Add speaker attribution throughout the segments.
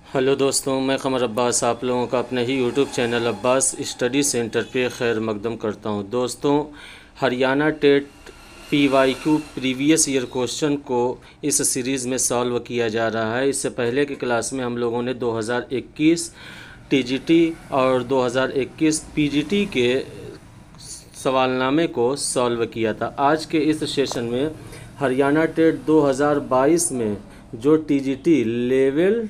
Speaker 1: Hello दोस्तों, मैं कमर अब्बास आप लोगों का अपने ही YouTube channel Abbas study centre पे खैर मकदम करता हूं। दोस्तों, Haryana TET PYQ previous year question को इस सीरीज़ में सॉल्व किया जा रहा है। इससे पहले की क्लास में हम लोगों ने 2021 टीजीटी और 2021 पीजीटी के सवालनामे को सॉल्व किया था। आज के इस सेशन में हरियाणा टेट 2022 में जो टीजीटी लेवल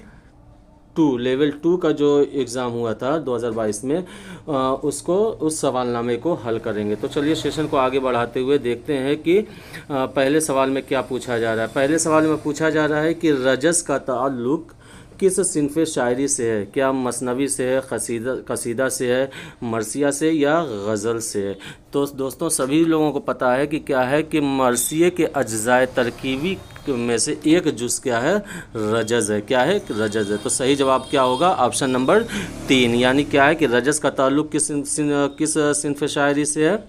Speaker 1: टू का जो एग्ज़ाम हुआ था 2022 में उस सवालनामे को हल करेंगे। तो चलिए सेशन को आगे बढ़ाते हुए देखते हैं कि पहले सवाल में क्या पूछा जा रहा है। पहले सवाल में पूछा जा रहा है कि रजज़ का ताल्लुक़ किस सिनफ़े शायरी से है। क्या मसनवी से है, कसीदा से है, मरसिया से या गज़ल से है। तो दोस्तों सभी लोगों को पता है कि क्या है कि मरसिए के अज्ज़ाए तरकीबी में से एक जुज़ क्या है, रजज़ है। क्या है, रजज़ है। तो सही जवाब क्या होगा, ऑप्शन नंबर 3। यानी क्या है कि रजज़ का ताल्लुक़ किस सिनफ़े शायरी से है,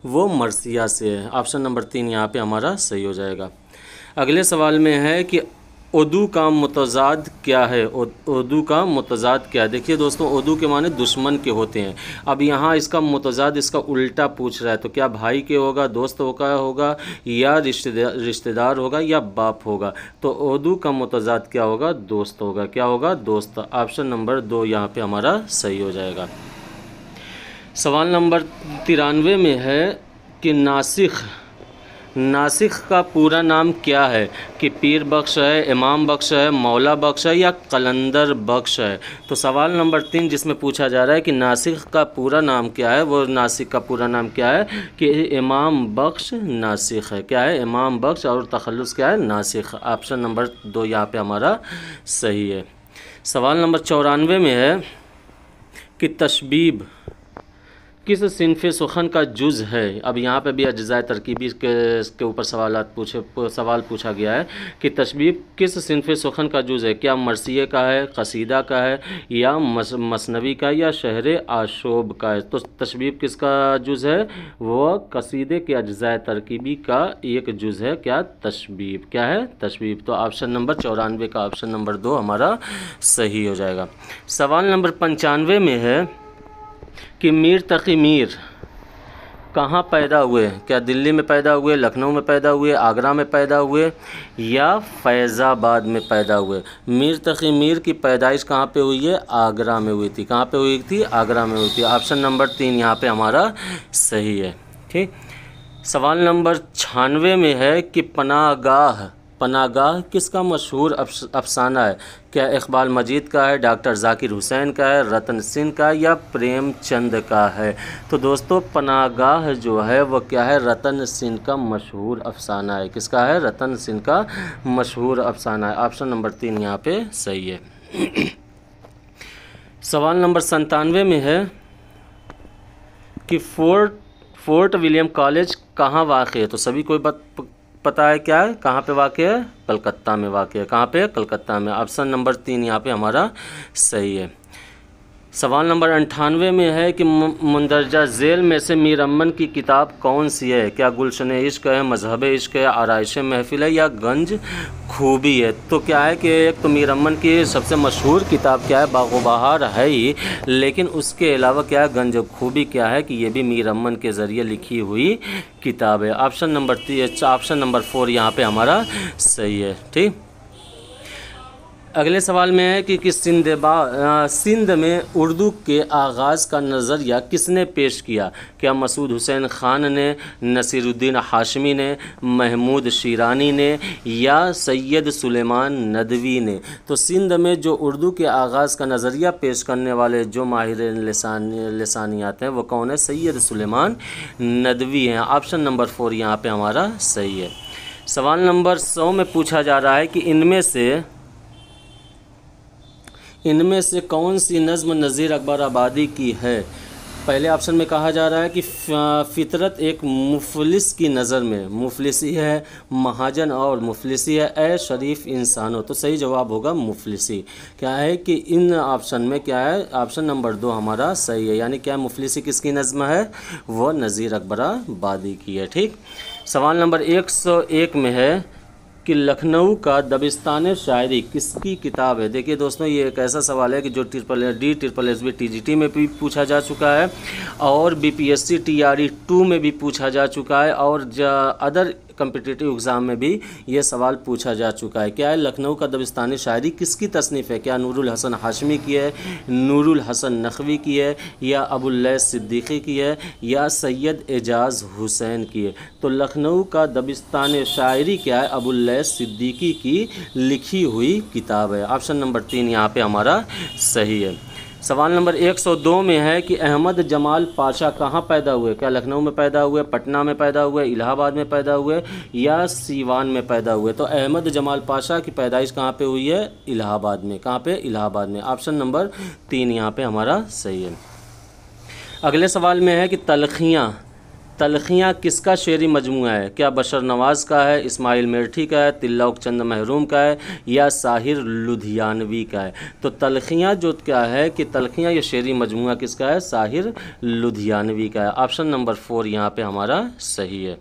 Speaker 1: वो मरसिया से है। ऑप्शन नंबर 3 यहाँ पे हमारा सही हो जाएगा। अगले सवाल में है कि उर्दू का मुतज़ाद क्या है। उर्दू का मुतज़ाद क्या है। देखिए दोस्तों, उर्दू के माने दुश्मन के होते हैं। अब यहाँ इसका मुतज़ाद इसका उल्टा पूछ रहा है। तो क्या भाई के होगा, दोस्त होगा या रिश्तेदार होगा या बाप होगा। तो उर्दू का मुतज़ाद क्या होगा, दोस्त होगा। क्या होगा, दोस्त। ऑप्शन नंबर 2 यहाँ पे हमारा सही हो जाएगा। सवाल नंबर 93 में है कि नासिख का पूरा नाम क्या है। कि पीर बख्श है, इमाम बख्श है, मौला बख्श है या कलंदर बख्श है। तो सवाल नंबर 3 जिसमें पूछा जा रहा है कि नासिख का पूरा नाम क्या है, वो नासिख का पूरा नाम क्या है कि इमाम बख्श नासिख है। क्या है, इमाम बख्श और तखल्लुस क्या है, नासिख। ऑप्शन नंबर 2 यहाँ पे हमारा सही है। सवाल नंबर 94 में है कि तशबीब किस सिनफ़े सुखन का जुज़ है। अब यहाँ पे भी अज्ज़ाए तरकीबी के ऊपर सवाल पूछा गया है कि तशबीब किस सिनफ़े सुखन का जुज़ है। क्या मरसिए का है, कसीदा का है या मसनवी का या शहर आशोब का है। तो तशबीब किसका जुज़ है, वो कसीदे के अज्ज़ाए तरकीबी का एक जुज़ है। क्या, तशबीब। क्या है, तशबीब। तो ऑप्शन नंबर 94 का ऑप्शन नंबर 2 हमारा सही हो जाएगा। सवाल नंबर 95 में है कि मीर तक़ी मीर कहाँ पैदा हुए। क्या दिल्ली में पैदा हुए, लखनऊ में पैदा हुए, आगरा में पैदा हुए या फैज़ाबाद में पैदा हुए। मीर तक़ी मीर की पैदाइश कहाँ पे हुई है, आगरा में हुई थी। कहाँ पे हुई थी, आगरा में हुई थी। ऑप्शन नंबर 3 यहाँ पे हमारा सही है। ठीक। सवाल नंबर 96 में है कि पनागाह किसका मशहूर अफसाना है। क्या इकबाल मजीद का है, डॉक्टर ज़ाकिर हुसैन का है, रतन सिंह का या प्रेमचंद का है। तो दोस्तों पनागाह जो है वो क्या है, रतन सिंह का मशहूर अफसाना है। किसका है, रतन सिंह का मशहूर अफसाना है। ऑप्शन नंबर 3 यहाँ पे सही है। सवाल नंबर 97 में है कि फोर्ट विलियम कॉलेज कहाँ वाक़ है। तो सभी को पता है क्या है, कहाँ पे वाक़ है, कलकत्ता में वाक़ है। कहाँ पे, कलकत्ता में। ऑप्शन नंबर 3 यहाँ पे हमारा सही है। सवाल नंबर 98 में है कि मंदरजा झेल में से मीर अमन की किताब कौन सी है। क्या गुलशन इश्क है, मजहब इश्क है, आराइश महफिल है या गंज खूबी है। तो क्या है कि एक तो मीर अमन की सबसे मशहूर किताब क्या है, बाग़ो बहार है ही, लेकिन उसके अलावा क्या है, गंज खूबी क्या है कि ये भी मीर अमन के ज़रिए लिखी हुई किताब है। ऑप्शन नंबर 4 यहाँ पे हमारा सही है। ठीक। अगले सवाल में है कि सिंध में उर्दू के आगाज़ का नज़रिया किसने पेश किया। क्या मसूद हुसैन ख़ान ने, नसीरुद्दीन हाशमी ने, महमूद शिरानी ने या सैयद सुलेमान नदवी ने। तो सिंध में जो उर्दू के आगाज़ का नज़रिया पेश करने वाले जो माहिर लिसानियात हैं वो कौन है, सैयद सुलेमान नदवी हैं। ऑप्शन नंबर 4 यहाँ पे हमारा सही है। सवाल नंबर 100 में पूछा जा रहा है कि इनमें से कौन सी नज़्म नज़ीर अकबर आबादी की है। पहले ऑप्शन में कहा जा रहा है कि फ़ितरत एक मुफलिस की नज़र में मुफलिसी है, महाजन और मुफलिसी है, ए शरीफ इंसानों। तो सही जवाब होगा मुफलिसी। क्या है कि इन ऑप्शन में क्या है, ऑप्शन नंबर 2 हमारा सही है। यानी क्या मुफलिसी किसकी नज़्म है, वो नज़ीर अकबर आबादी की है। ठीक। सवाल नंबर 101 में है कि लखनऊ का दबिस्तान शायरी किसकी किताब है। देखिए दोस्तों, ये एक ऐसा सवाल है कि जो SSSB TGT में भी पूछा जा चुका है और BPSC TRE 2 में भी पूछा जा चुका है और अदर कम्पिटिटिव एग्ज़ाम में भी ये सवाल पूछा जा चुका है। क्या है, लखनऊ का दबिस्तानी शायरी किसकी तसनीफ़ है? क्या नूरुल हसन हाशमी की है, नूरुल हसन नकवी की है, या अबुल लैथ सिद्दीकी की है, या सैयद एजाज़ हुसैन की है? तो लखनऊ का दबिस्तान शायरी क्या है, अबुल लैथ सिद्दीकी की लिखी हुई किताब है। ऑप्शन नंबर 3 यहाँ पे हमारा सही है। सवाल नंबर 102 में है कि अहमद जमाल पाशा कहाँ पैदा हुए? क्या लखनऊ में पैदा हुए, पटना में पैदा हुए, इलाहाबाद में पैदा हुए, या सीवान में पैदा हुए? तो अहमद जमाल पाशा की पैदाइश कहाँ पे हुई है? इलाहाबाद में। कहाँ पे? इलाहाबाद में। ऑप्शन नंबर 3 यहाँ पे हमारा सही है। अगले सवाल में है कि तलखियाँ किसका शेरी मजमुआ है? क्या बशर नवाज़ का है, इस्माइल मेरठी का है, तिल्लौक चंद महरूम का है, या साहिर लुधियानवी का है? तो तलखियाँ जो क्या है कि तलखियाँ ये शेरी मजमुआ किसका है? साहिर लुधियानवी का है। ऑप्शन नंबर 4 यहाँ पे हमारा सही है।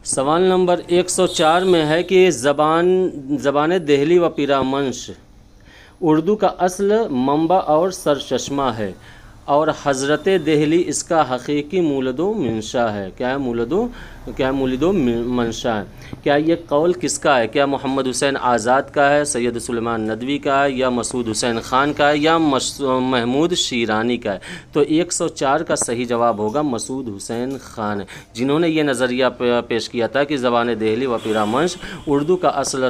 Speaker 1: सवाल नंबर 104 में है कि ज़बान देहली व पिरामंश उर्दू का असल मंबा और सरचश्मा है और हज़रत देहली इसका हकीकी मूलदो मंशा है। क्या है? मूलदो मंशा है। क्या ये कौल किसका है? क्या मोहम्मद हुसैन आज़ाद का है, सैयद सुलेमान नदवी का है, या मसूद हुसैन ख़ान का है, या महमूद शीरानी का है? तो 104 का सही जवाब होगा मसूद हुसैन ख़ान, जिन्होंने ये नज़रिया पेश किया था कि ज़बान देहली व पिरामंश उर्दू का असल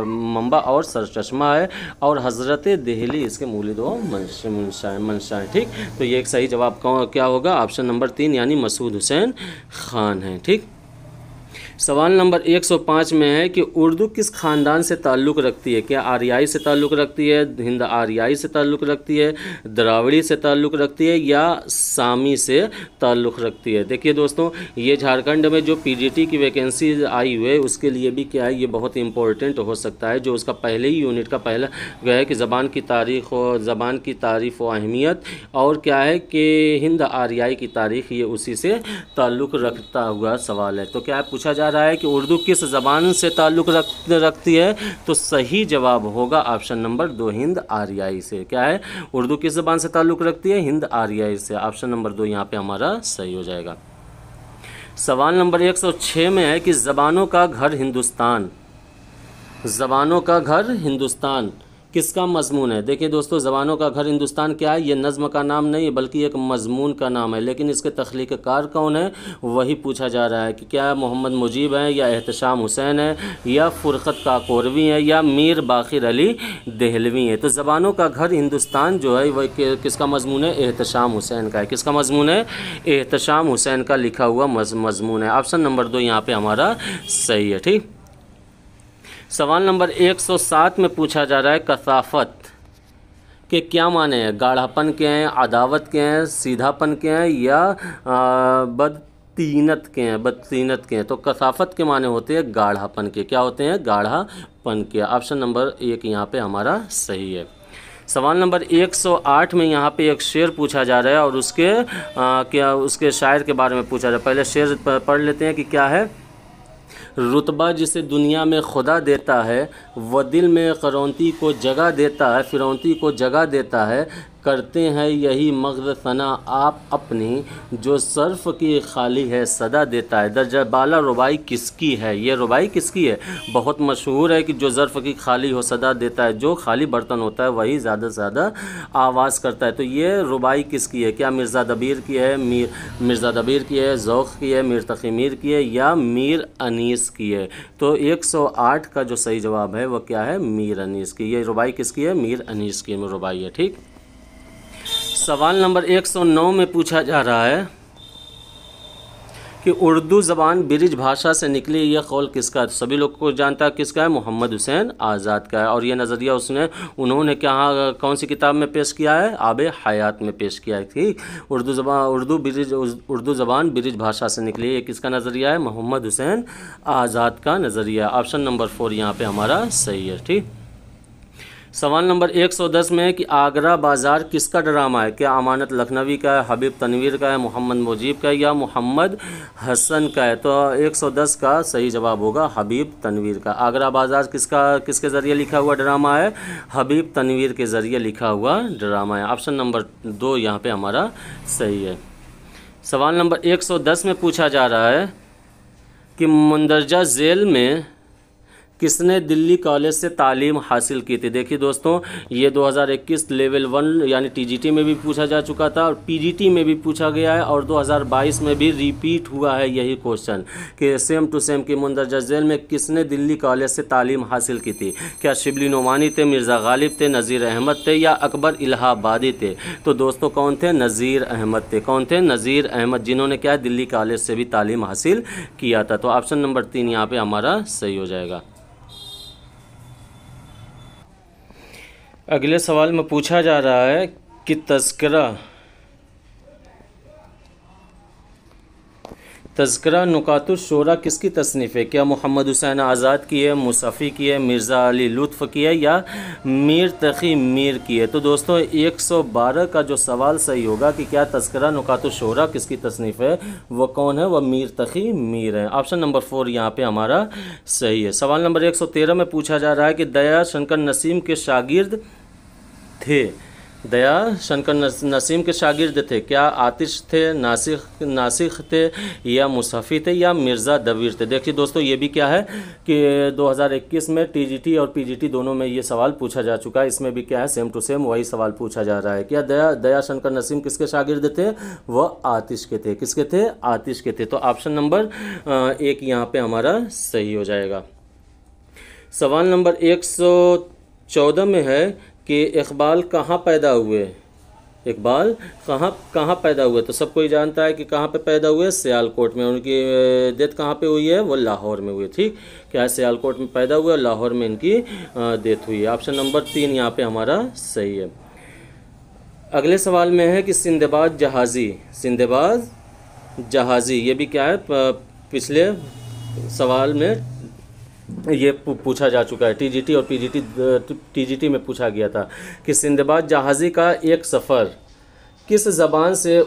Speaker 1: मंबा और सरचश्मा है और हज़रत देहली इसके मूलदो मंशा है। ठीक, तो ये एक सही जवाब क्या होगा? ऑप्शन नंबर 3 यानी मसूद हुसैन ख़ान है। ठीक। सवाल नंबर 105 में है कि उर्दू किस ख़ानदान से ताल्लुक़ रखती है? क्या आर्याई से ताल्लुक़ रखती है, हिंद आर्याई से ताल्लुक़ रखती है, द्राविड़ी से ताल्लुक़ रखती है, या सामी से ताल्लुक़ रखती है? देखिए दोस्तों, ये झारखंड में जो PGT की वैकेंसी आई हुई है उसके लिए भी क्या है, ये बहुत इंपॉर्टेंट हो सकता है। जो उसका पहले ही यूनिट का पहला है कि ज़बान की तारीख़ व अहमियत, और क्या है कि हिंद आर्याई की तारीख़, ये उसी से ताल्लुक़ रखता हुआ सवाल है। तो क्या पूछा जा रहा है कि उर्दू किस ज़बान से ताल्लुक़ रखती है? तो सही जवाब होगा ऑप्शन नंबर 2 हिंद आर्याई से। क्या है? उर्दू किस ज़बान से ताल्लुक़ रखती है? हिंद आर्याई से। ऑप्शन नंबर 2 यहाँ पे हमारा सही हो जाएगा। सवाल नंबर 106 में है कि ज़बानों का घर हिंदुस्तान किसका मज़मून है? देखिए दोस्तों, ज़बानों का घर हिंदुस्तान क्या है, ये नज़्म का नाम नहीं है बल्कि एक मज़मून का नाम है। लेकिन इसके तख्लीक़कार कौन है वही पूछा जा रहा है कि क्या मोहम्मद मुजीब हैं, या एहतशाम हुसैन है, या फ़ुरक़त काकोरवी है, या मीर बाक़िर अली देहलवी है? तो ज़बानों का घर हिंदुस्तान जो है वह किसका मज़मून है? एहतशाम हुसैन का है। किसका मज़मून है? एहतशाम हुसैन का लिखा हुआ मज़मून है। ऑप्शन नंबर 2 यहाँ पर हमारा सही है। ठीक। सवाल नंबर 107 में पूछा जा रहा है कसाफ़त के क्या माने हैं? गाढ़ापन के हैं, अदावत के हैं, सीधापन के हैं, या बदतीनत के हैं? तो कसाफ़त के माने होते हैं गाढ़ापन के। क्या होते हैं? गाढ़ापन के। ऑप्शन नंबर 1 यहाँ पे हमारा सही है। सवाल नंबर 108 में यहाँ पे एक शेर पूछा जा रहा है और उसके शायर के बारे में पूछा जा रहा है। पहले शेर पढ़ लेते हैं कि क्या है। रुतबा जिसे दुनिया में खुदा देता है, वह दिल में फ़िरौती को जगह देता है, करते हैं यही मग़ज़ सना आप अपनी, जो सर्फ़ की खाली है सदा देता है। दर्जा बाला रुबाई किसकी है? ये रुबाई किसकी है? बहुत मशहूर है कि जो ज़र्फ़ की खाली हो सदा देता है, जो खाली बर्तन होता है वही ज़्यादा से ज़्यादा आवाज़ करता है। तो ये रुबाई किसकी है? क्या मिर्ज़ा दबीर की है, ज़ौक़ की है, मीर तक़ी मीर की है, या मीर अनीस की है? तो 108 का जो सही जवाब है वह क्या है? मीर अनीस की। ये रुबाई किसकी है? मीर अनीस की रुबाई है। ठीक। सवाल नंबर 109 में पूछा जा रहा है कि उर्दू ज़बान ब्रिज भाषा से निकली, यह कौल किसका है? तो सभी लोग को जानता है किसका है? मोहम्मद हुसैन आज़ाद का है। और ये नज़रिया उन्होंने कौन सी किताब में पेश किया है? आब हयात में पेश किया है। ठीक। उर्दू ज़बान ब्रिज भाषा से निकली, ये किसका नज़रिया है? मोहम्मद हुसैन आज़ाद का नज़रिया। ऑप्शन नंबर 4 यहाँ पर हमारा सही है। ठीक। सवाल नंबर 110 में है कि आगरा बाज़ार किसका ड्रामा है? क्या अमानत लखनवी का है, हबीब तनवीर का है, मोहम्मद मुजीब का है या मोहम्मद हसन का है? तो 110 का सही जवाब होगा हबीब तनवीर का। आगरा बाज़ार किसके ज़रिए लिखा हुआ ड्रामा है? हबीब तनवीर के ज़रिए लिखा हुआ ड्रामा है। ऑप्शन नंबर 2 यहाँ पे हमारा सही है। सवाल नंबर 110 में पूछा जा रहा है कि मंदरजा झेल में किसने दिल्ली कॉलेज से तालीम हासिल की थी? देखिए दोस्तों, ये 2021 लेवल 1 यानी टीजीटी में भी पूछा जा चुका था और पीजीटी में भी पूछा गया है और 2022 में भी रिपीट हुआ है यही क्वेश्चन कि सेम टू सेम कि मंदरजा झेल में किसने दिल्ली कॉलेज से तालीम हासिल की थी? क्या शिबली नोमानी थे, मिर्ज़ा गालिब थे, नज़ीर अहमद थे या अकबर इलाहाबादी थे? तो दोस्तों कौन थे? नज़ीर अहमद थे। कौन थे? नज़ीर अहमद, जिन्होंने क्या दिल्ली कॉलेज से भी तालीम हासिल किया था। तो ऑप्शन नंबर 3 यहाँ पर हमारा सही हो जाएगा। अगले सवाल में पूछा जा रहा है कि तज़किरा नुकातुश शोरा किसकी तसनीफ़ है? क्या मोहम्मद हुसैन आज़ाद की है, मुसफ़ी की है, मिर्ज़ा अली लुत्फ़ की है या मीर तक़ी मीर की है? तो दोस्तों 112 का जो सवाल सही होगा कि क्या तज़किरा नुकातुश शोरा किसकी तसनीफ़ है, वो कौन है? वह मीर तक़ी मीर है। ऑप्शन नंबर 4 यहाँ पे हमारा सही है। सवाल नंबर 113 में पूछा जा रहा है कि दया शंकर नसीम के शागिर्द थे। दया शंकर नसीम के शागिर्द थे। क्या आतिश थे, नासिख थे या मुसफ़ी थे या मिर्ज़ा दबीर थे? देखिए दोस्तों, ये भी क्या है कि 2021 में टीजीटी और पीजीटी दोनों में ये सवाल पूछा जा चुका है। इसमें भी क्या है, सेम टू सेम वही सवाल पूछा जा रहा है। क्या दया शंकर नसीम किसके शागिर्द थे? वह आतिश के थे। किसके थे? आतिश के थे। तो ऑप्शन नंबर 1 यहाँ पे हमारा सही हो जाएगा। सवाल नंबर 114 में है कि इकबाल कहाँ पैदा हुए? इकबाल कहाँ पैदा हुए? तो सब कोई जानता है कि कहाँ पे पैदा हुए? सियालकोट में। उनकी डेथ कहाँ पे हुई है? वो लाहौर में हुई। ठीक, क्या है, सियालकोट में पैदा हुए और लाहौर में इनकी डेथ हुई है। ऑप्शन नंबर 3 यहाँ पे हमारा सही है। अगले सवाल में है कि सिंदबाद जहाज़ी ये भी क्या है, पिछले सवाल में ये पूछा जा चुका है। टीजीटी और टीजीटी में पूछा गया था कि सिंदबाद जहाज़ी का एक सफ़र किस ज़बान से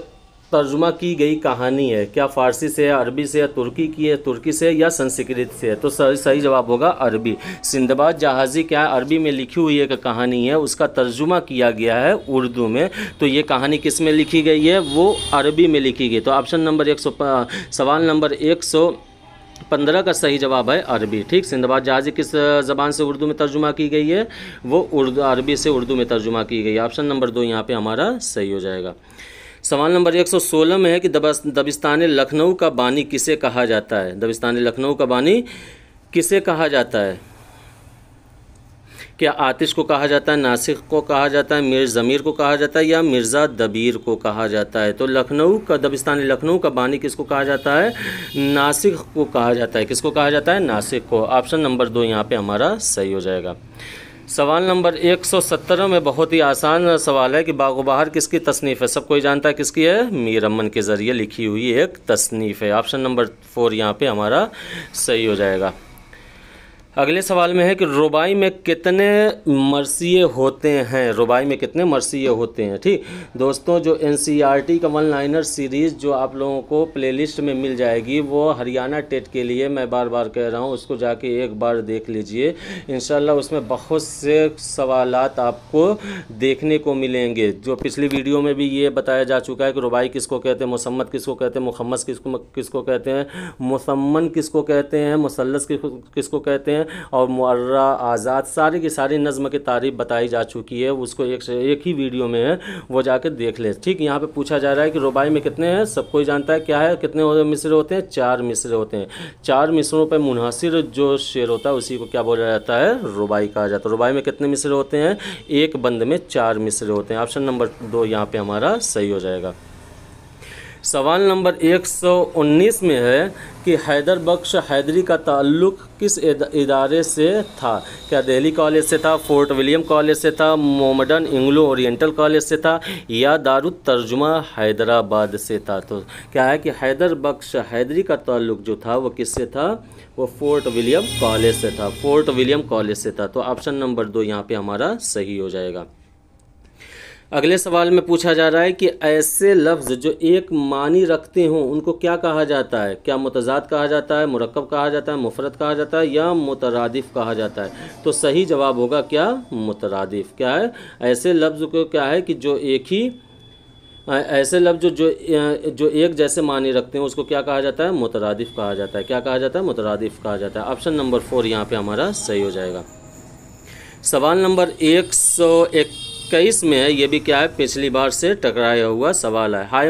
Speaker 1: तर्जुमा की गई कहानी है? क्या फ़ारसी से, अरबी से या तुर्की से या संस्कृत से? तो सही जवाब होगा अरबी। सिंदबाद जहाज़ी क्या है, अरबी में लिखी हुई एक कहानी है, उसका तर्जुमा किया गया है उर्दू में। तो ये कहानी किस में लिखी गई है? वो अरबी में लिखी गई। तो ऑप्शन नंबर सवाल नंबर 115 का सही जवाब है अरबी। ठीक, सिंदबाद जहाज़ी किस ज़बान से उर्दू में तर्जुमा की गई है? वो अरबी से उर्दू में तर्जुमा की गई है। ऑप्शन नंबर 2 यहाँ पे हमारा सही हो जाएगा। सवाल नंबर 116 में है कि दबिस्तान लखनऊ का बानी किसे कहा जाता है? दबिस्तान लखनऊ का बानी किसे कहा जाता है? क्या आतिश को कहा जाता है, नासिख को कहा जाता है, मीर ज़मीर को कहा जाता है या मिर्ज़ा दबीर को कहा जाता है? तो दबिस्तान लखनऊ का बानी किसको कहा जाता है? नासिख को कहा जाता है। किसको कहा जाता है? नासिख को। ऑप्शन नंबर 2 यहाँ पे हमारा सही हो जाएगा। सवाल नंबर 117 में बहुत ही आसान सवाल है कि बाग़ बहार किसकी तसनीफ़ है? सब कोई जानता है किसकी है? मीर अमन के ज़रिए लिखी हुई एक तसनीफ़ है। ऑप्शन नंबर 4 यहाँ पे हमारा सही हो जाएगा। अगले सवाल में है कि रुबाई में कितने मरसिए होते हैं? रुबाई में कितने मरसिए होते हैं? ठीक दोस्तों, जो एनसीईआरटी का 1 लाइनर सीरीज़ जो आप लोगों को प्लेलिस्ट में मिल जाएगी, वो हरियाणा टेट के लिए मैं बार बार कह रहा हूँ, उसको जाके एक बार देख लीजिए। इंशाल्लाह उसमें बहुत से सवालात आपको देखने को मिलेंगे। जो पिछली वीडियो में भी ये बताया जा चुका है कि रुबाई किसको कहते हैं, मुसम्मत किसको कहते हैं, मुखम्मस किसको कहते हैं, मुसम्मन किसको कहते हैं, मुसल्लस किसको कहते हैं, और मुअर्रा, आज़ाद, सारी की सारी नज़्म की तारीफ़ बताई जा चुकी है। उसको एक ही वीडियो में है, वो जाकर देख ले। ठीक, यहाँ पे पूछा जा रहा है कि रुबाई में कितने हैं? सब कोई जानता है क्या है, कितने मिसरे होते हैं? 4 मिसरे होते हैं। 4 मिसरों पर मुनहसिर जो शेर होता है उसी को क्या बोला जाता है? रुबाई कहा जाता है। रुबाई में कितने मिसरे होते हैं? एक बंद में 4 मिसरे होते हैं। ऑप्शन नंबर 2 यहाँ पर हमारा सही हो जाएगा। सवाल नंबर 119 में है कि हैदर बख्श हैदरी का ताल्लुक़ किस इदारे से था? क्या दिल्ली कॉलेज से था, फोर्ट विलियम कॉलेज से था, मोहम्मदन एंग्लो ओरिएंटल कॉलेज से था, या दारुत तर्जुमा हैदराबाद से था? तो क्या है कि हैदर बख्श हैदरी का ताल्लुक़ जो था वो किससे था? वो फोर्ट विलियम कॉलेज से था, फोर्ट विलियम कॉलेज से था। तो ऑप्शन नंबर 2 यहाँ पे हमारा सही हो जाएगा। अगले सवाल में पूछा जा रहा है कि ऐसे लफ्ज़ जो एक मानी रखते हों उनको क्या कहा जाता है? क्या मुतज़ाद कहा जाता है, मुरक्कब कहा जाता है, मुफरद कहा जाता है, या मुतरादिफ कहा जाता है? तो सही जवाब होगा क्या? मुतरादिफ। क्या है? ऐसे लफ्ज़ को क्या है कि जो एक ही ऐसे लफ्ज़ जो एक जैसे मानी रखते हैं उसको क्या कहा जाता है? मुतरादिफ कहा जाता है। क्या कहा जाता है? मुतरादिफ कहा जाता है। ऑप्शन नंबर 4 यहाँ पे हमारा सही हो जाएगा। सवाल नंबर 121 में है, ये भी क्या है? पिछली बार से टकराया हुआ सवाल है। हाय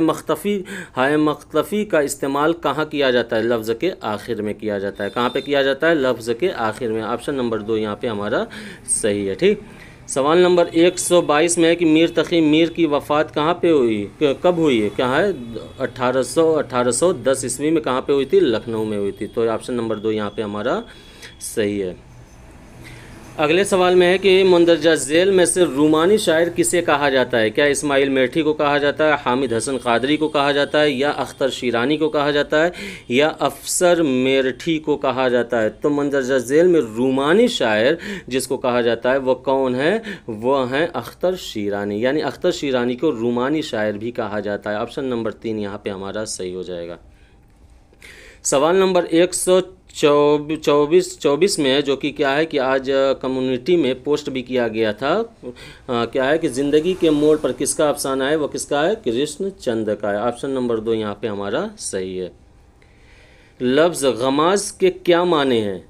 Speaker 1: मख्तफ़ी का इस्तेमाल कहाँ किया जाता है? लफ्ज़ के आखिर में किया जाता है। कहाँ पे किया जाता है? लफ्ज़ के आखिर में। ऑप्शन नंबर 2 यहाँ पे हमारा सही है। ठीक। सवाल नंबर 122 में है कि मीर तक़ी मीर की वफ़ात कहाँ पे हुई, कब हुई है? क्या है? 1810 ईस्वी में कहाँ पे हुई थी? लखनऊ में हुई थी। तो ऑप्शन नंबर 2 यहाँ पे हमारा सही है। अगले सवाल में है कि मंदरजा झेल में से रूमानी शायर किसे कहा जाता है? क्या इस्माइल मेठी को कहा जाता है, हामिद हसन क़ादरी को कहा जाता है, या अख्तर शीरानी को कहा जाता है, या अफसर मेरठी को कहा जाता है? तो मंदरजा झेल में रूमानी शायर जिसको कहा जाता है वो कौन है? वो हैं अख्तर शीरानी, यानी अख्तर शीरानी को रूमानी शायर भी कहा जाता है। ऑप्शन नंबर 3 यहाँ पर हमारा सही हो जाएगा। सवाल नंबर 124 में है, जो कि क्या है कि आज कम्युनिटी में पोस्ट भी किया गया था। क्या है कि ज़िंदगी के मोड़ पर किसका अफसाना है? वो किसका है? कृष्णचंद्र का है। ऑप्शन नंबर 2 यहाँ पे हमारा सही है। लफ्ज़ गमाज के क्या माने हैं?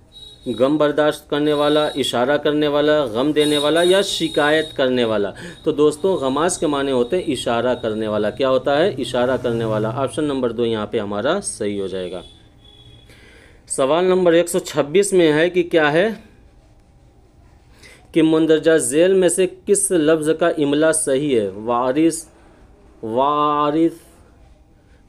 Speaker 1: गम बर्दाश्त करने वाला, इशारा करने वाला, गम देने वाला, या शिकायत करने वाला? तो दोस्तों गमाज के माने होते हैं इशारा करने वाला। क्या होता है? इशारा करने वाला। ऑप्शन नंबर 2 यहाँ पे हमारा सही हो जाएगा। सवाल नंबर 126 में है कि क्या है कि मंदरजा झेल में से किस लफ्ज़ का इमला सही है? वारिस, वारिस,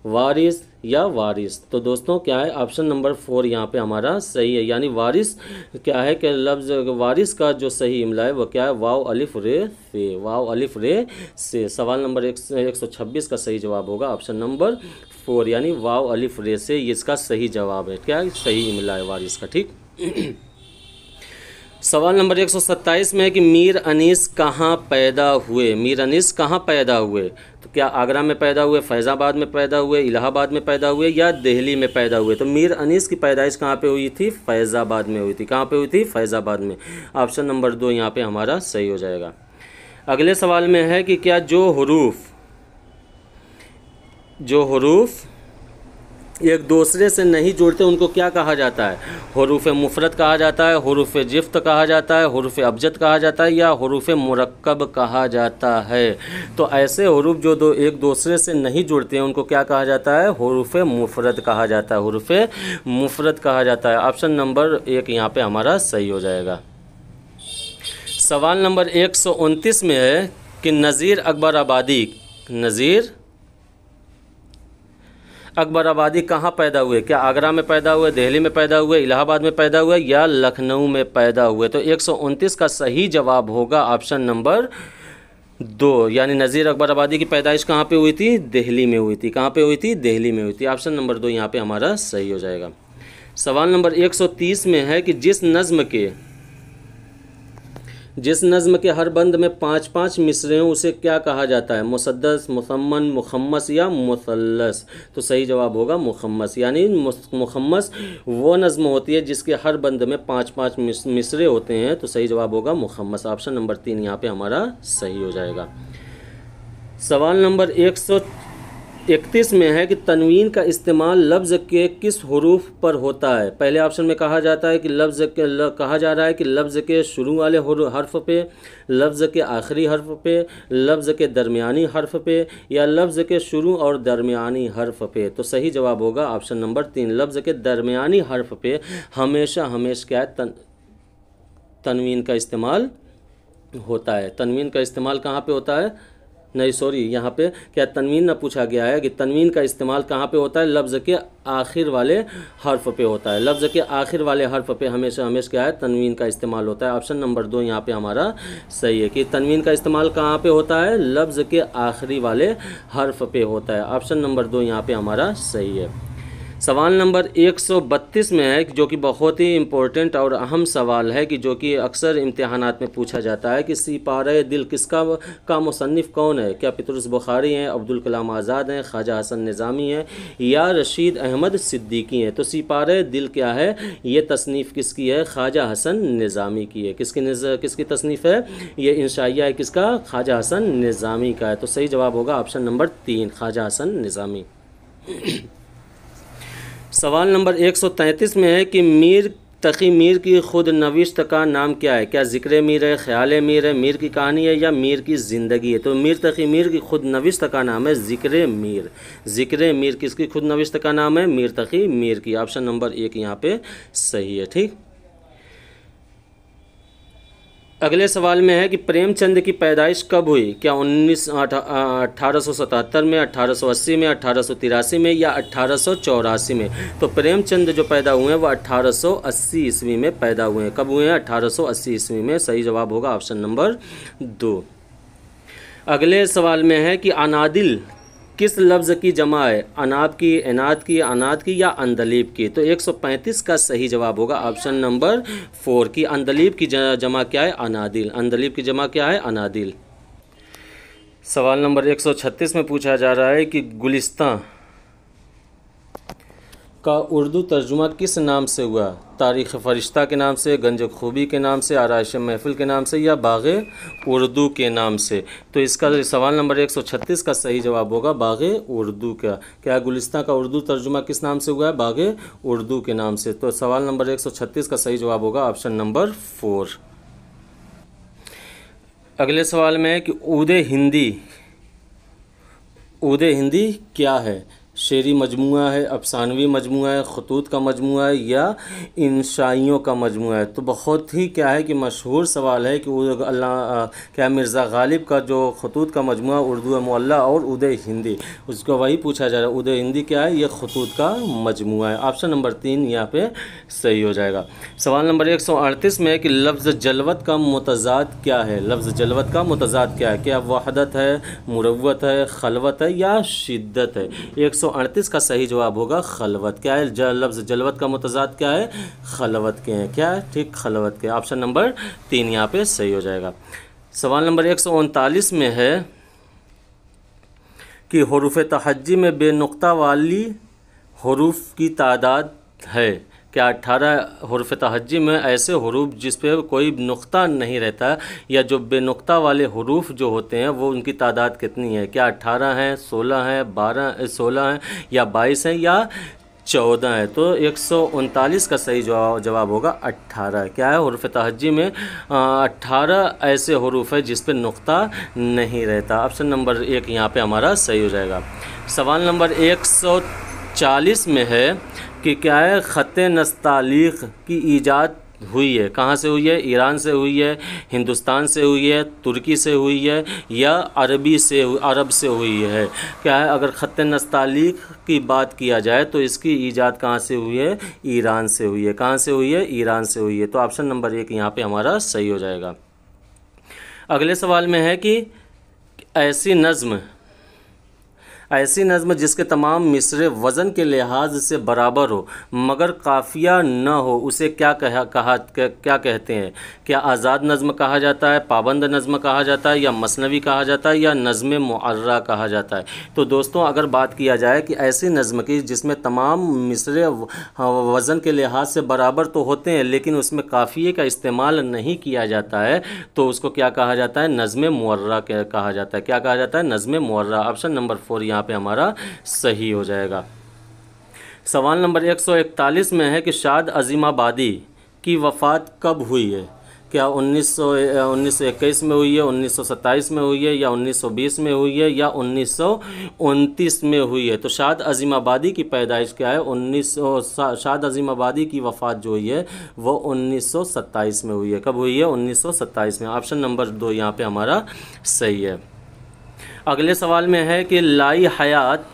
Speaker 1: वारिस या वारिस? तो दोस्तों क्या है? ऑप्शन नंबर 4 यहाँ पे हमारा सही है। यानी वारिस क्या है कि लफ्ज़ वारिस का जो सही इमला है वो क्या है? वाव अलिफ रे से, वाव अलिफ रे से। सवाल नंबर 126 का सही जवाब होगा ऑप्शन नंबर 4, यानी वाव अलिफ रे से, ये इसका सही जवाब है। क्या सही इमला है वारिस का। ठीक। सवाल नंबर 127 में है कि मीर अनीस कहाँ पैदा हुए? मीर अनीस कहाँ पैदा हुए? तो क्या आगरा में पैदा हुए, फैज़ाबाद में पैदा हुए, इलाहाबाद में पैदा हुए, या दिल्ली में पैदा हुए? तो मीर अनीस की पैदाइश कहाँ पे हुई थी? फैज़ाबाद में हुई थी। कहाँ पे हुई थी? फैज़ाबाद में। ऑप्शन नंबर 2 यहाँ पे हमारा सही हो जाएगा। अगले सवाल में है कि क्या जो हरूफ एक दूसरे से नहीं जुड़ते उनको क्या कहा जाता है? हरूफ मुफरद कहा जाता है, हरूफ जिफ्त कहा जाता है, हरूफ अबजद कहा जाता है, या हरूफ मुरक्कब कहा जाता है? तो ऐसे हरूफ जो एक दूसरे से नहीं जुड़ते हैं उनको क्या कहा जाता है? हरूफ मुफरद कहा जाता है, हरूफ मुफरद कहा जाता है। ऑप्शन नंबर 1 यहाँ पे हमारा सही हो जाएगा। सवाल नंबर 129 में है कि नज़ीर अकबर आबादी कहाँ पैदा हुए? क्या आगरा में पैदा हुए, दिल्ली में पैदा हुए, इलाहाबाद में पैदा हुए, या लखनऊ में पैदा हुए? तो 129 का सही जवाब होगा ऑप्शन नंबर 2, यानी नज़ीर अकबर आबादी की पैदाइश कहाँ पे हुई थी? दिल्ली में हुई थी। कहाँ पे हुई थी? दिल्ली में हुई थी। ऑप्शन नंबर 2 यहाँ पे हमारा सही हो जाएगा। सवाल नंबर 130 में है कि जिस नज़्म के हर बंद में 5-5 मिसरे हों उसे क्या कहा जाता है? मुसद्दस, मुसम्मन, मुखम्मस, या मुसल्लस? तो सही जवाब होगा मुखम्मस, यानी मुखम्मस वो नज़्म होती है जिसके हर बंद में 5-5 मिसरे होते हैं। तो सही जवाब होगा मुखम्मस। ऑप्शन नंबर 3 यहाँ पे हमारा सही हो जाएगा। सवाल नंबर 131 में है कि तनवीन का इस्तेमाल लफ्ज़ के किस हुरूफ पर होता है? पहले ऑप्शन में कहा जाता है कि कहा जा रहा है कि लफ्ज़ के शुरू वाले हर्फ पे, लफ्ज़ के आखिरी हर्फ पे, लफ्ज़ के दरमियानी हर्फ पे, या लफ्ज़ के शुरू और दरमियानी हर्फ पे? तो सही जवाब होगा ऑप्शन नंबर 3, लफ्ज़ के दरमियानी हर्फ पे हमेशा क्या है? तनवीन का इस्तेमाल होता है। तनवीन का इस्तेमाल कहाँ पे होता है? नहीं सॉरी, यहाँ पे क्या तनवीन ना पूछा गया है कि तनवीन का इस्तेमाल कहाँ पे होता है, लफ्ज़ के आखिर वाले हर्फ पे होता है। लफ्ज़ के आखिर वाले हर्फ पे हमेशा क्या है, तनवीन का इस्तेमाल होता है। ऑप्शन नंबर 2 यहाँ पे हमारा सही है कि तनवीन का इस्तेमाल कहाँ पे होता है, लफ्ज़ के आखिरी वाले हर्फ पे होता है। ऑप्शन नंबर 2 यहाँ पे हमारा सही है। सवाल नंबर 132 में है जो कि बहुत ही इम्पोर्टेंट और अहम सवाल है कि जो कि अक्सर इम्तिहानात में पूछा जाता है कि सिपारे दिल किसका का मुसन्निफ़ कौन है। क्या पितरुस बुखारी हैं, अब्दुल कलाम आज़ाद हैं, ख्वाजा हसन निज़ामी हैं या रशीद अहमद सिद्दीकी हैं। तो सिपारे दिल क्या है, ये तसनीफ़ किसकी है, ख्वाजा हसन निज़ामी की है। किसकी तसनीफ़ है, ये इंशाइया है किसका, ख्वाजा हसन निज़ामी का है। तो सही जवाब होगा ऑप्शन नंबर 3 ख्वाजा हसन निज़ामी। सवाल नंबर 133 में है कि मीर तकी मीर की खुद नविश्त का नाम क्या है। क्या ज़िक्र मीर है, ख्याल मीर है, मीर की कहानी है या मीर की ज़िंदगी है। तो मीर तकी मीर की खुद नविश्त का नाम है ज़िक्र मीर। ज़िक्र मीर किसकी खुद नविश्त का नाम है, मीर तकी मीर की। ऑप्शन नंबर 1 यहाँ पे सही है। ठीक, अगले सवाल में है कि प्रेमचंद की पैदाइश कब हुई। क्या 1877 में, 1880 में, 1883 में या 1884 में। तो प्रेमचंद जो पैदा हुए हैं वो 1880 ईस्वी में पैदा हुए हैं। कब हुए हैं, 1880 ईस्वी में। सही जवाब होगा ऑप्शन नंबर 2। अगले सवाल में है कि अनादिल किस लफ्ज़ की जमा है, अनाब की, एनाद की, अनाद की या अंदलीब की। तो 135 का सही जवाब होगा ऑप्शन नंबर 4 की अंदलीब की जमा क्या है, अनादिल। अंदलीब की जमा क्या है, अनादिल। सवाल नंबर 136 में पूछा जा रहा है कि गुलिस्तां का उर्दू तर्जुमा किस नाम से हुआ। तारीख़ फ़रिश्ता के नाम से, गंज खूबी के नाम से, आराइश महफिल के नाम से या बाग़े उर्दू के नाम से। तो इसका सवाल नंबर 136 का सही जवाब होगा बाग़े उर्दू का। क्या गुलिस्तां का उर्दू तर्जुमा किस नाम से हुआ है, बाग़े उर्दू के नाम से। तो सवाल नंबर 136 का सही जवाब होगा ऑप्शन नंबर 4। अगले सवाल में है कि ऊदे हिंदी क्या है। शेरी मजमुआ है, अफसानवी मजमुआ है, खतूत का मजमुआ है या इंशाइयों का मजमुआ है। तो बहुत ही क्या है कि मशहूर सवाल है कि क्या मिर्ज़ा गालिब का जो खतूत का मजमुआ उर्दू मुअल्ला और उदय हिंदी, उसको वही पूछा जा रहा है। उदय हिंदी क्या है, ये खतूत का मजमुआ है। ऑप्शन नंबर 3 यहाँ पे सही हो जाएगा। सवाल नंबर 138 में है कि लफ्ज़ जलवत का मुतज़ाद क्या है। लफ्ज़ जलवत का मुतज़ाद क्या है। क्या वहदत है, मुरव्वत है, खलवत है या शिद्दत है। 138 का सही जवाब होगा खलवत। क्या है, लफ्ज़ जलवत का मुतज़ाद क्या है, खलवत के हैं। क्या है, ठीक, खलवत के। ऑप्शन नंबर 3 यहाँ पे सही हो जाएगा। सवाल नंबर 139 में है कि हुरूफ़ तहज्जी में बेनुक्ता वाली हुरूफ़ की तादाद है। क्या 18 हुरूफ़ तहज्जी में ऐसे हरूफ जिस पे कोई नुक्ता नहीं रहता या जो बेनुक्ता वाले हरूफ जो होते हैं वो उनकी तादाद कितनी है। क्या 18 हैं, 16 हैं, 16 हैं या 22 हैं या 14 है। तो 139 का सही जवाब होगा 18। क्या है, हुरूफ़ तहज्जी में 18 ऐसे हरूफ है जिस पे नुक्ता नहीं रहता। ऑप्शन नंबर 1 यहाँ पे हमारा सही हो जाएगा। सवाल नंबर 140 में है कि क्या है, ख़त नस्तालीक़ की ईजाद हुई है, कहाँ से हुई है, ईरान से हुई है, हिंदुस्तान से हुई है, तुर्की से हुई है या अरब से हुई है। क्या है, अगर ख़त नस्तालीक़ की बात किया जाए तो इसकी ईजाद कहाँ से हुई है, ईरान से हुई है। कहाँ से हुई है, ईरान से हुई है। तो ऑप्शन नंबर 1 यहाँ पे हमारा सही हो जाएगा। अगले सवाल में है कि ऐसी नज़्म जिसके तमाम मिसरे वज़न के लिहाज से बराबर हो मगर काफ़िया न हो उसे क्या कहते हैं। क्या आज़ाद नज़्म कहा जाता है, पाबंद नज़्म कहा जाता है या मसनवी कहा जाता है या नज़्म मुअर्रा कहा जाता है। तो दोस्तों अगर बात किया जाए कि ऐसी नज़्म की जिसमें तमाम मिसरे वज़न के लिहाज से बराबर तो होते हैं लेकिन उसमें काफ़िए का इस्तेमाल नहीं किया जाता है तो उसको क्या कहा जाता है, नज़्म मुअर्रा कहा जाता है। क्या कहा जाता है, नज़्म मुअर्रा। ऑप्शन नंबर 4 यहाँ पे हमारा सही हो जाएगा। सवाल नंबर 141 में है कि शाद अज़ीमाबादी की वफ़ात कब हुई है। क्या 1921 में हुई है, 1927 में हुई है या 1920 में हुई है या 1929 में हुई है। तो शाद अज़ीमाबादी की पैदाइश क्या है, शाद अज़ीमाबादी की वफ़ात जो हुई है वो 1927 में हुई है। कब हुई है, 1927 में। ऑप्शन नंबर 2 यहाँ पे हमारा सही है। अगले सवाल में है कि लाई हयात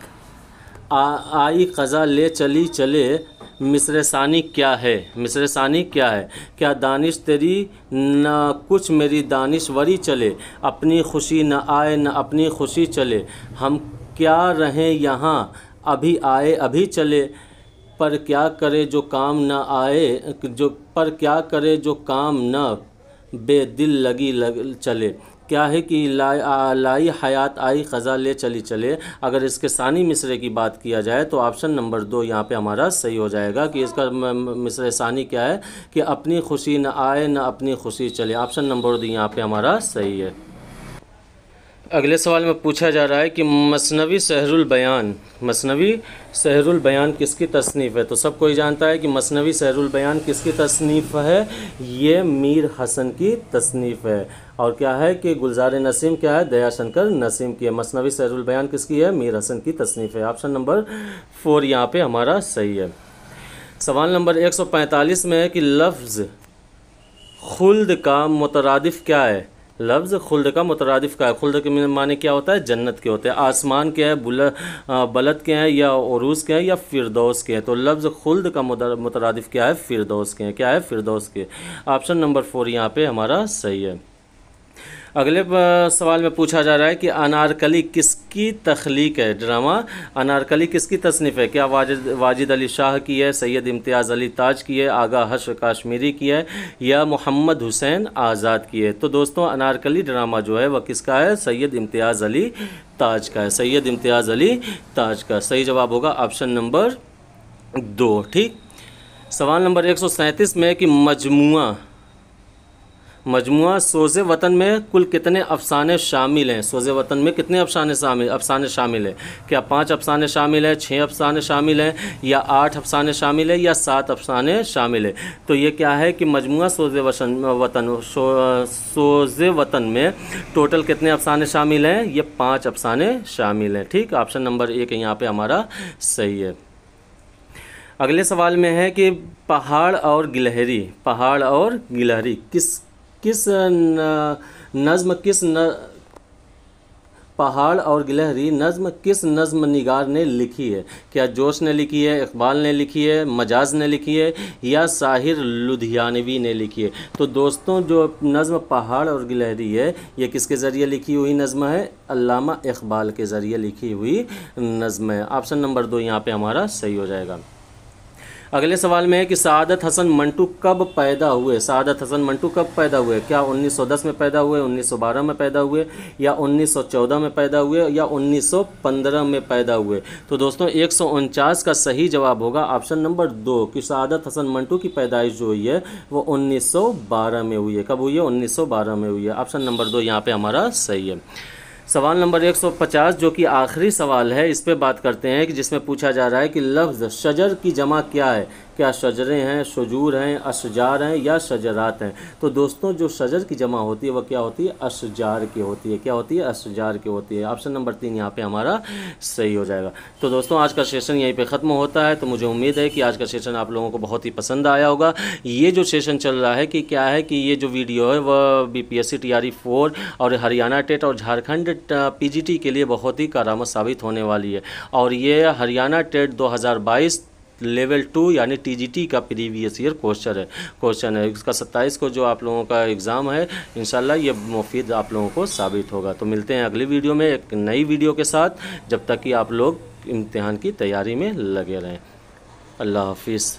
Speaker 1: आई क़ज़ा ले चली चले, मिस्र सानी क्या है? मिस्र सानी क्या है? क्या दानिश तेरी न कुछ मेरी दानिशवरी चले, अपनी खुशी न आए न अपनी खुशी चले, हम क्या रहें यहाँ अभी आए अभी चले, पर क्या करे जो काम न आए पर क्या करे जो काम न बेदिल लगी चले। क्या है कि लाई हयात आई ख़ज़ा ले चली चले। अगर इसके सानी मिसरे की बात किया जाए तो ऑप्शन नंबर 2 यहाँ पे हमारा सही हो जाएगा कि इसका मिसरे सानी क्या है कि अपनी खुशी न आए न अपनी खुशी चले। ऑप्शन नंबर 2 यहाँ पे हमारा सही है। अगले सवाल में पूछा जा रहा है कि मसनवी सहरुल बयान किसकी तसनीफ़ है? तो सब कोई जानता है कि मसनवी सहरुल बयान किसकी तसनीफ़ है, ये मीर हसन की तसनीफ़ है। और क्या है कि गुलजार नसीम क्या है, दयाशंकर नसीम की है। मसनवी सहरुल बयान किसकी है, मीर हसन की तसनीफ़ है। ऑप्शन नंबर 4 यहाँ पे हमारा सही है। सवाल नंबर 145 में है कि लफ्ज़ खुल्द का मुतरादिफ क्या है? लफ्ज़ खुल्द का मुतरादिफ क्या है? खुल्द के माने क्या होता है, जन्नत के होते हैं। आसमान के है, बलद के हैं, या उरूज़ के हैं, या फिरदौस के हैं। तो लफ्ज़ खुल्द का मुतरादिफ क्या है, फिरदौस के हैं। क्या है, फिरदौस के। ऑप्शन नंबर 4 यहाँ पे हमारा सही है। अगले सवाल में पूछा जा रहा है कि अनारकली किसकी तख्लीक है? ड्रामा अनारकली किसकी तसनीफ़ है? क्या वाजिद अली शाह की है, सैयद इम्तियाज़ अली ताज की है, आगा हश्र काश्मीरी की है, या मोहम्मद हुसैन आज़ाद की है? तो दोस्तों अनारकली ड्रामा जो है वह किसका है, सैयद इम्तियाज़ अली ताज का है। सैयद इम्तियाज़ अली ताज का सही जवाब होगा ऑप्शन नंबर 2। ठीक। सवाल नंबर 137 में कि मजमुआ सोज़े वतन में कुल कितने अफसाने शामिल हैं? सोज़े वतन में कितने अफसाने शामिल हैं? क्या 5 अफसाने शामिल हैं, 6 अफसाने शामिल हैं, या 8 अफसाने शामिल हैं, या 7 अफसाने शामिल हैं? तो ये क्या है कि मजमुआ सोज़े वतन में टोटल कितने अफसाने शामिल हैं? ये 5 अफसाने शामिल हैं। ठीक। ऑप्शन नंबर 1 यहाँ पर हमारा सही है। अगले सवाल में है कि पहाड़ और गिलहरी पहाड़ और गिलहरी नज़्म किस नज़्म निगार ने लिखी है? क्या जोश ने लिखी है, इकबाल ने लिखी है, मजाज ने लिखी है, या साहिर लुधियानवी ने लिखी है? तो दोस्तों जो नज़्म पहाड़ और गिलहरी है ये किसके ज़रिए लिखी हुई नज़्म है? अल्लामा इकबाल के ज़रिए लिखी हुई नज़्म है। ऑप्शन नंबर 2 यहाँ पे हमारा सही हो जाएगा। अगले सवाल में है कि सआदत हसन मंटू कब पैदा हुए? सआदत हसन मंटू कब पैदा हुए? क्या 1910 में पैदा हुए, 1912 में पैदा हुए, या 1914 में पैदा हुए, या 1915 में पैदा हुए? तो दोस्तों 149 का सही जवाब होगा ऑप्शन नंबर 2 कि सआदत हसन मंटू की पैदाइश जो हुई है वो 1912 में हुई है। कब हुई है? 1912 में हुई है। ऑप्शन नंबर 2 यहाँ पर हमारा सही है। सवाल नंबर 150 जो कि आखिरी सवाल है, इस पे बात करते हैं कि जिसमें पूछा जा रहा है कि लफ्ज़ शजर की जमा क्या है? क्या शजरे हैं, शजूर हैं, अशजार हैं, या शजरात हैं? तो दोस्तों जो शजर की जमा होती है वह क्या होती है? अशजार की होती है। क्या होती है? अशजार की होती है। ऑप्शन नंबर 3 यहाँ पे हमारा सही हो जाएगा। तो दोस्तों आज का सेशन यहीं पे ख़त्म होता है। तो मुझे उम्मीद है कि आज का सेशन आप लोगों को बहुत ही पसंद आया होगा। ये जो सेशन चल रहा है कि क्या है कि ये जो वीडियो है वह BPSC TRE 4 और हरियाणा टेट और झारखंड PGT के लिए बहुत ही कारआमद साबित होने वाली है। और ये हरियाणा टेट 2022 लेवल 2 यानी TGT का प्रीवियस ईयर क्वेश्चन है। इसका 27 को जो आप लोगों का एग्ज़ाम है इंशाल्लाह ये मुफीद आप लोगों को साबित होगा। तो मिलते हैं अगली वीडियो में एक नई वीडियो के साथ, जब तक कि आप लोग इम्तिहान की तैयारी में लगे रहें। अल्लाह हाफिज़।